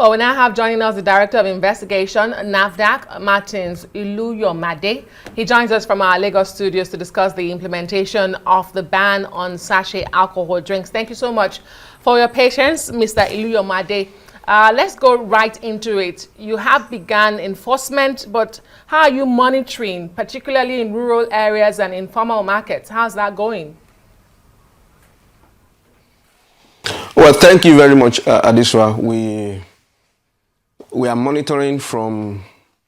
Well, we now have joining us the Director of Investigation, NAFDAC, Martins Oluyomade. He joins us from our Lagos studios to discuss the implementation of the ban on sachet alcohol drinks. Thank you so much for your patience, Mr. Oluyomade. Let's go right into it. You have begun enforcement, but how are you monitoring, particularly in rural areas and informal markets? How's that going? Well, thank you very much, Adiswa. We are monitoring from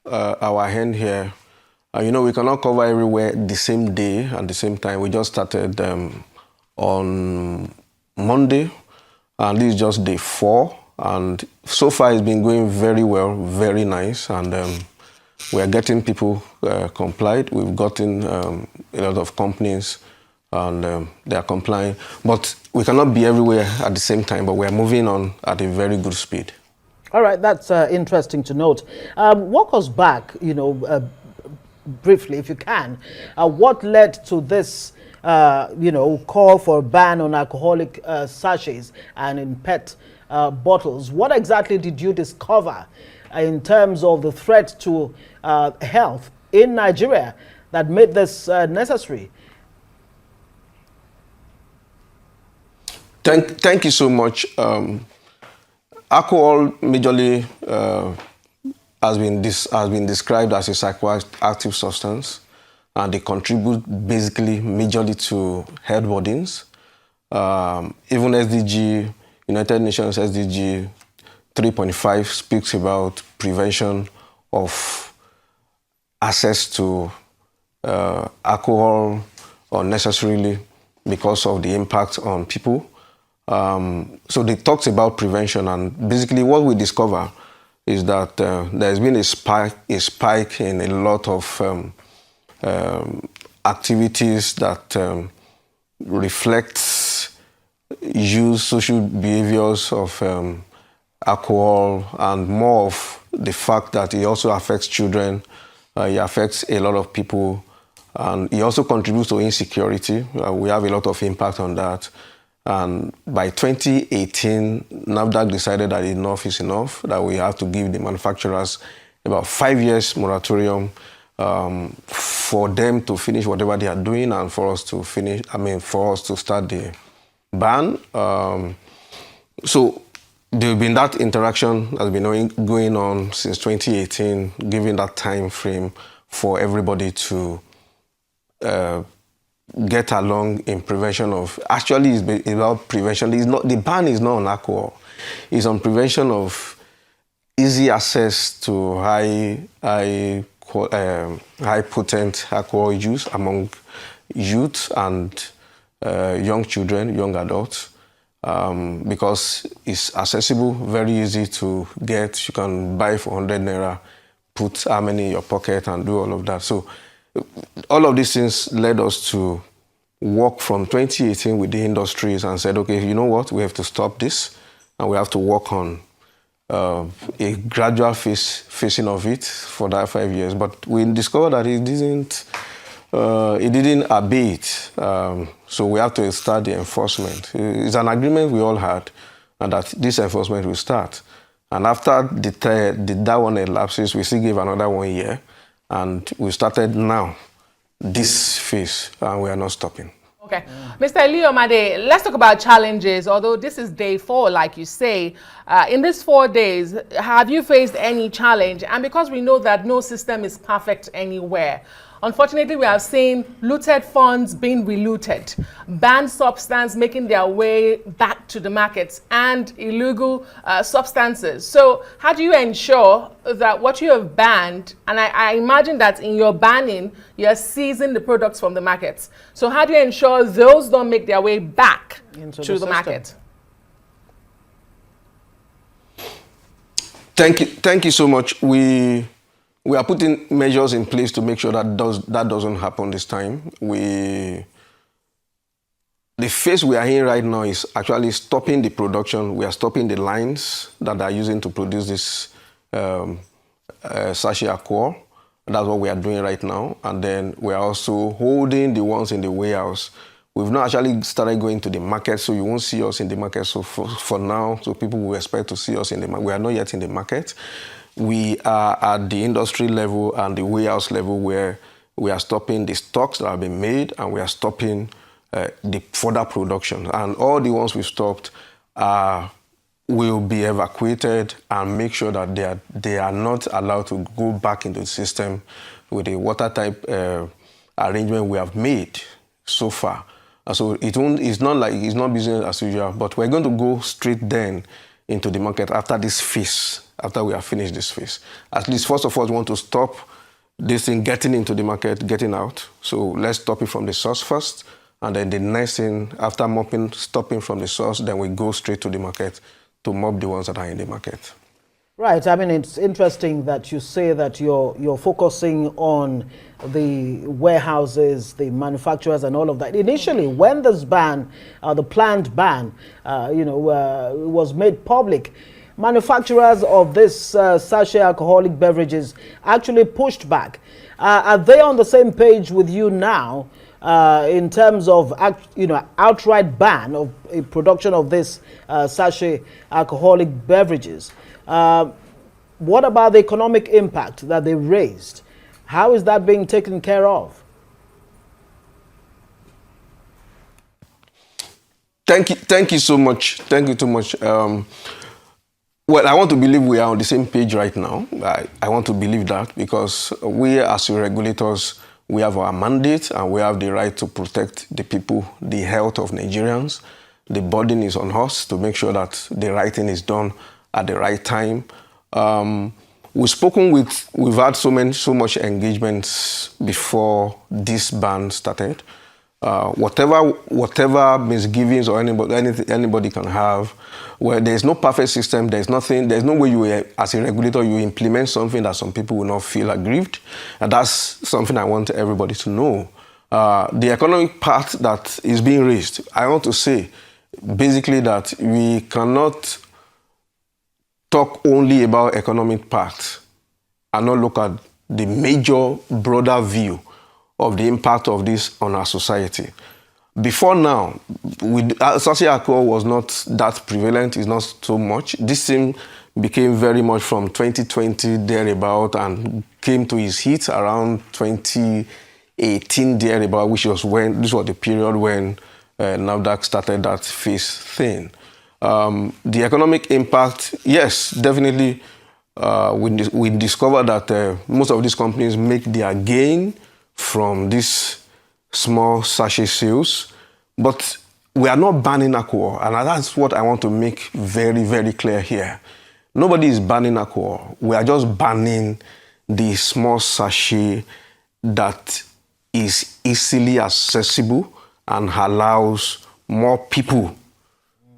our hand here. You know, we cannot cover everywhere the same day and the same time. We just started on Monday, and this is just day 4. And so far, it's been going very well, very nice. And we are getting people complied. We've gotten a lot of companies, and they are complying. But we cannot be everywhere at the same time, but we are moving on at a very good speed. All right, that's interesting to note. Walk us back, briefly, if you can. What led to this, call for a ban on alcoholic sachets and in PET bottles? What exactly did you discover in terms of the threat to health in Nigeria that made this necessary? Thank you so much. Alcohol majorly has been described as a psychoactive substance, and they contribute basically majorly to health burdens. Even SDG, United Nations SDG 3.5 speaks about prevention of access to alcohol unnecessarily because of the impact on people. So they talked about prevention, and basically what we discover is that there's been a spike in a lot of activities that reflects social behaviors of alcohol, and more of the fact that it also affects children, it affects a lot of people, and it also contributes to insecurity. We have a lot of impact on that. And by 2018, NAFDAC decided that enough is enough, that we have to give the manufacturers about 5 years moratorium for them to finish whatever they are doing and for us to start the ban. So there's been that interaction that's been going on since 2018, giving that time frame for everybody to get along in prevention of. Actually, it's about prevention. It's not, the ban is not on alcohol. It's on prevention of easy access to high potent alcohol use among youth and young children, young adults, because it's accessible, very easy to get. You can buy for 100 naira, put how many in your pocket, and do all of that. So all of these things led us to work from 2018 with the industries and said, okay, you know what, we have to stop this, and we have to work on a gradual phasing of it for that 5 years. But we discovered that it didn't abate. So we have to start the enforcement. It's an agreement we all had, and that this enforcement will start. And after that one elapses, we still give another 1 year. And we started now, this phase, and we are not stopping. Okay. Mr. Oluyomade, let's talk about challenges. Although this is day 4, like you say, in these 4 days, have you faced any challenge? And because we know that no system is perfect anywhere, unfortunately, we have seen looted funds being relooted, banned substances making their way back to the markets, and illegal substances. So how do you ensure that what you have banned, and I imagine that in your banning, you're seizing the products from the markets. So how do you ensure those don't make their way back to the market? Thank you so much. We are putting measures in place to make sure that doesn't happen this time. The phase we are in right now is actually stopping the production. We are stopping the lines that are using to produce this sachet alcohol. That's what we are doing right now. And then we are also holding the ones in the warehouse We've not actually started going to the market, so you won't see us in the market. So for now, so people will expect to see us in the market. We are not yet in the market. We are at the industry level and the warehouse level where we are stopping the stocks that have been made and we are stopping the further production. And all the ones we've stopped will be evacuated and make sure that they are not allowed to go back into the system with the water type arrangement we have made so far. So it's not business as usual, but we're going to go straight then into the market after this phase, after we have finished this phase. At least, first of all, we want to stop this thing getting into the market, getting out. So let's stop it from the source first, and then the next thing, after stopping from the source, then we go straight to the market to mop the ones that are in the market. Right. I mean, it's interesting that you say that you're focusing on the warehouses, the manufacturers, and all of that. Initially, when this ban, the planned ban, was made public, manufacturers of this sachet alcoholic beverages actually pushed back. Are they on the same page with you now in terms of outright ban of production of this sachet alcoholic beverages? What about the economic impact that they raised? How is that being taken care of? Thank you so much. Thank you too much. Well, I want to believe we are on the same page right now. I want to believe that because we as regulators, we have our mandate and we have the right to protect the people, the health of Nigerians. The burden is on us to make sure that the right thing is done at the right time. We've had so much engagements before this ban started. Whatever misgivings or anybody can have, where there's no perfect system, there's no way you, as a regulator, you implement something that some people will not feel aggrieved. And that's something I want everybody to know. The economic part that is being raised, I want to say basically that we cannot talk only about economic part and not look at the major, broader view of the impact of this on our society. Before now, sachet alcohol was not that prevalent, it's not so much. This thing became very much from 2020 thereabout and came to its heat around 2018 thereabout, which was this was the period when NAFDAC started that phase thing. The economic impact, yes, definitely. We discovered that most of these companies make their gain from these small sachet sales, but we are not banning alcohol, and that's what I want to make very, very clear here. Nobody is banning alcohol. We are just banning the small sachet that is easily accessible and allows more people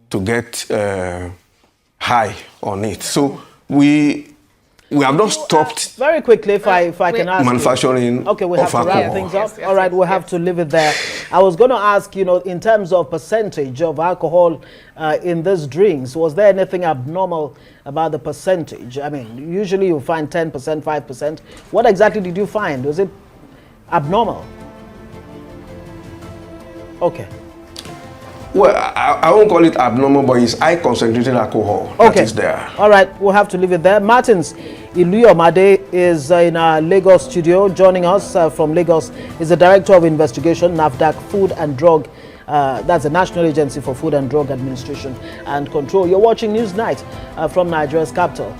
to get high on it. So we have not stopped. Very quickly, if I can ask manufacturing. Okay, we have to wrap things up. Yes, all right, we'll have to leave it there. I was going to ask, in terms of percentage of alcohol in these drinks, was there anything abnormal about the percentage? I mean, usually you find 10%, 5%. What exactly did you find? Was it abnormal? Okay. Well, I won't call it abnormal, but it's high concentrated alcohol that is there. All right, we'll have to leave it there. Martins Oluyomade is in our Lagos studio. Joining us from Lagos is the Director of Investigation, NAFDAC Food and Drug. That's the National Agency for Food and Drug Administration and Control. You're watching Newsnight from Nigeria's capital.